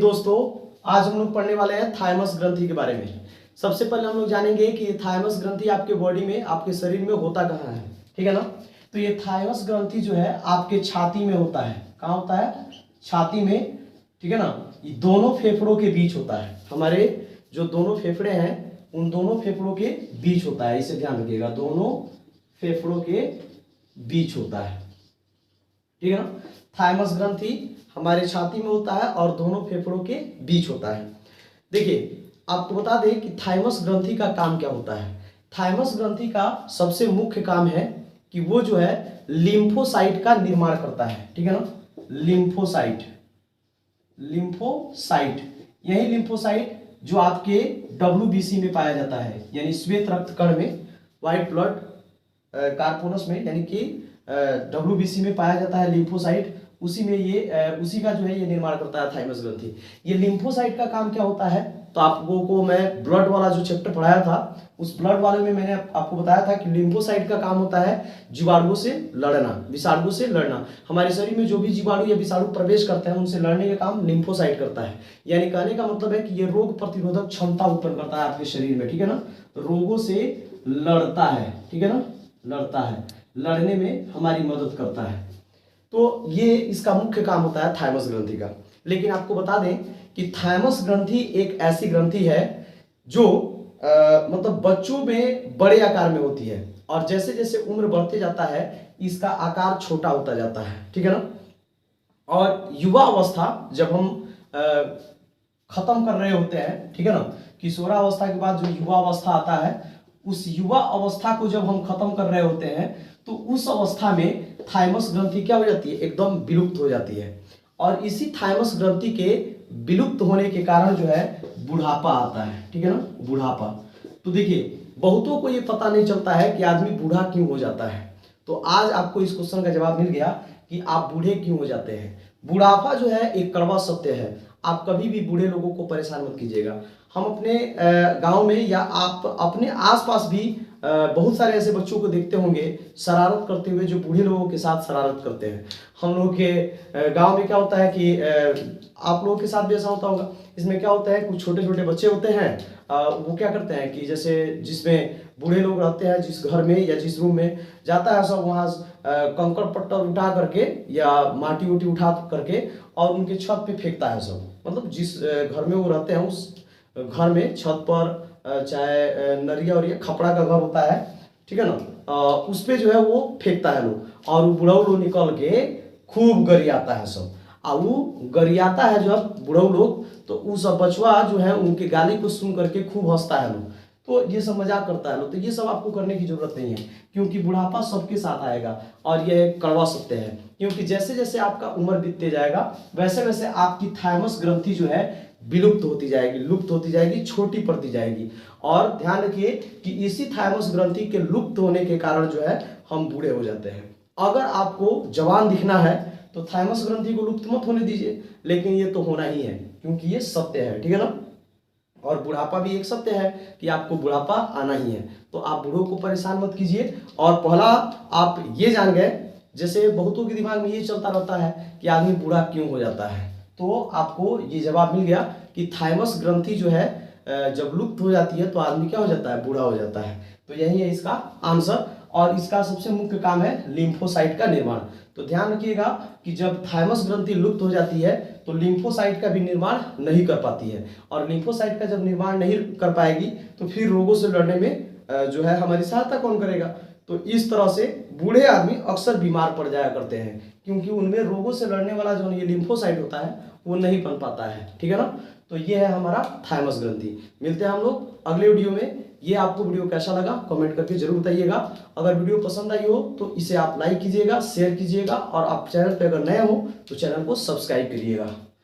दोस्तों, आज हम लोग पढ़ने वाले हैं थाइमस ग्रंथि के बारे में। सबसे पहले हम लोग जानेंगे कि ये थाइमस ग्रंथि आपके बॉडी में, आपके शरीर में होता कहाँ है। ठीक है ना। तो ये थाइमस ग्रंथि जो है आपके छाती में होता है। कहाँ होता है? छाती में। ठीक है ना। ये दोनों फेफड़ों के बीच होता है। हमारे जो दोनों फेफड़े हैं उन दोनों फेफड़ों के बीच होता है। इसे ध्यान रखिएगा, दोनों फेफड़ों के बीच होता है। ठीक है ना। थाइमस ग्रंथि हमारे छाती में होता है और दोनों फेफड़ों के बीच होता है। देखिए, आपको बता दें कि थाइमस ग्रंथि का काम क्या होता है। थाइमस ग्रंथि का सबसे मुख्य काम है कि वो जो है लिम्फोसाइट का निर्माण करता है। ठीक है ना। लिम्फोसाइट, लिम्फोसाइट, यही लिम्फोसाइट जो आपके WBC में पाया जाता है, यानी श्वेत रक्त कण में, व्हाइट ब्लड कार्पोरस में, यानी कि WBC में पाया जाता है लिम्फोसाइट। उसी में ये उसी का जो है ये निर्माण करता है थाइमस ग्रंथि। ये लिम्फोसाइट का काम क्या होता है, तो आपको मैं ब्लड वाला जो चैप्टर पढ़ाया था उस ब्लड वाले में मैंने आपको बताया था कि लिम्फोसाइट का काम होता है जीवाणुओं से लड़ना, विषाणुओं से लड़ना। हमारे शरीर में जो भी जीवाणु या विषाणु प्रवेश करते हैं उनसे लड़ने का काम लिम्फोसाइट करता है। यानी कहने का मतलब है कि ये रोग प्रतिरोधक क्षमता उत्पन्न करता है आपके शरीर में। ठीक है ना। रोगों से लड़ता है। ठीक है ना, लड़ता है, लड़ने में हमारी मदद करता है। तो ये इसका मुख्य काम होता है थाइमस ग्रंथि का। लेकिन आपको बता दें कि थाइमस ग्रंथि एक ऐसी ग्रंथि है जो मतलब बच्चों में बड़े आकार में होती है और जैसे जैसे उम्र बढ़ते जाता है इसका आकार छोटा होता जाता है। ठीक है ना। और युवा अवस्था जब हम खत्म कर रहे होते हैं, ठीक है ना, किशोरावस्था के बाद जो युवा अवस्था आता है, उस युवा अवस्था को जब हम खत्म कर रहे होते हैं तो उस अवस्था में थाइमस ग्रंथि क्या हो जाती है? एकदम विलुप्त हो जाती है। और इसी थाइमस ग्रंथि के विलुप्त होने के कारण जो है बुढ़ापा आता है। ठीक है ना, बुढ़ापा। तो देखिए, बहुतों को ये पता नहीं चलता है कि आदमी बूढ़ा क्यों हो जाता है। तो आज आपको इस क्वेश्चन का जवाब मिल गया कि आप बूढ़े क्यों हो जाते हैं। बुढ़ापा जो है एक कड़वा सत्य है। आप कभी भी बूढ़े लोगों को परेशान मत कीजिएगा। हम अपने गांव में या आप अपने आसपास भी बहुत सारे ऐसे बच्चों को देखते होंगे शरारत करते हुए, जो बूढ़े लोगों के साथ शरारत करते हैं। हम लोगों के गांव में क्या होता है कि आप लोगों के साथ भी ऐसा होता होगा। इसमें क्या होता है, कुछ छोटे छोटे बच्चे होते हैं, वो क्या करते हैं कि जैसे जिसमें बूढ़े लोग रहते हैं, जिस घर में या जिस रूम में जाता है सब, वहाँ कंकड़ पत्थर उठा करके या माटी उटी उठा करके और उनके छत पे फेंकता है सब। मतलब जिस घर में वो रहते हैं उस घर में छत पर चाहे नरिया और खपड़ा का घर होता है, ठीक है ना, उस पे जो है वो फेंकता है लोग और वो बुढ़ऊ लोग निकल के खूब गरियाता है सब। और वो गरियाता है जब बुढ़ऊ लोग, तो वो सब बचवा जो है उनके गाली को सुन करके खूब हंसता है लोग। तो ये सब मजाक करता है लोग। तो ये सब आपको करने की जरूरत नहीं है, क्योंकि बुढ़ापा सबके साथ आएगा और ये कड़वा सत्य है। क्योंकि जैसे जैसे आपका उम्र बीतते जाएगा वैसे वैसे आपकी थाइमस ग्रंथि जो है विलुप्त होती जाएगी, लुप्त होती जाएगी, छोटी पड़ती जाएगी। और ध्यान रखिए कि इसी थाइमस ग्रंथि के लुप्त होने के कारण जो है हम बूढ़े हो जाते हैं। अगर आपको जवान दिखना है तो थाइमस ग्रंथि को लुप्त मत होने दीजिए, लेकिन ये तो होना ही है क्योंकि ये सत्य है। ठीक है ना। और बुढ़ापा भी एक सत्य है कि आपको बुढ़ापा आना ही है। तो आप बूढ़ों को परेशान मत कीजिए। और पहला आप ये जान गए, जैसे बहुतों के दिमाग में ये चलता रहता है कि आदमी बूढ़ा क्यों हो जाता है, तो आपको ये जवाब मिल गया कि थाइमस ग्रंथि जो है जब लुप्त हो जाती है तो आदमी क्या हो जाता है? बूढ़ा हो जाता है। तो यही है इसका आंसर। और इसका सबसे मुख्य काम है लिम्फोसाइट का निर्माण। तो ध्यान रखिएगा कि जब थाइमस ग्रंथि लुप्त हो जाती है तो लिम्फोसाइट का भी निर्माण नहीं कर पाती है। और लिम्फोसाइट का जब निर्माण नहीं कर पाएगी तो फिर रोगों से लड़ने में जो है हमारी सहायता कौन करेगा। तो इस तरह से बूढ़े आदमी अक्सर बीमार पड़ जाया करते हैं, क्योंकि उनमें रोगों से लड़ने वाला जो ये लिम्फोसाइट होता है वो नहीं बन पाता है। ठीक है ना। तो ये है हमारा थाइमस ग्रंथि। मिलते हैं हम लोग अगले वीडियो में। ये आपको वीडियो कैसा लगा कमेंट करके जरूर बताइएगा। अगर वीडियो पसंद आई हो तो इसे आप लाइक कीजिएगा, शेयर कीजिएगा और आप चैनल पे अगर नए हो तो चैनल को सब्सक्राइब करिएगा।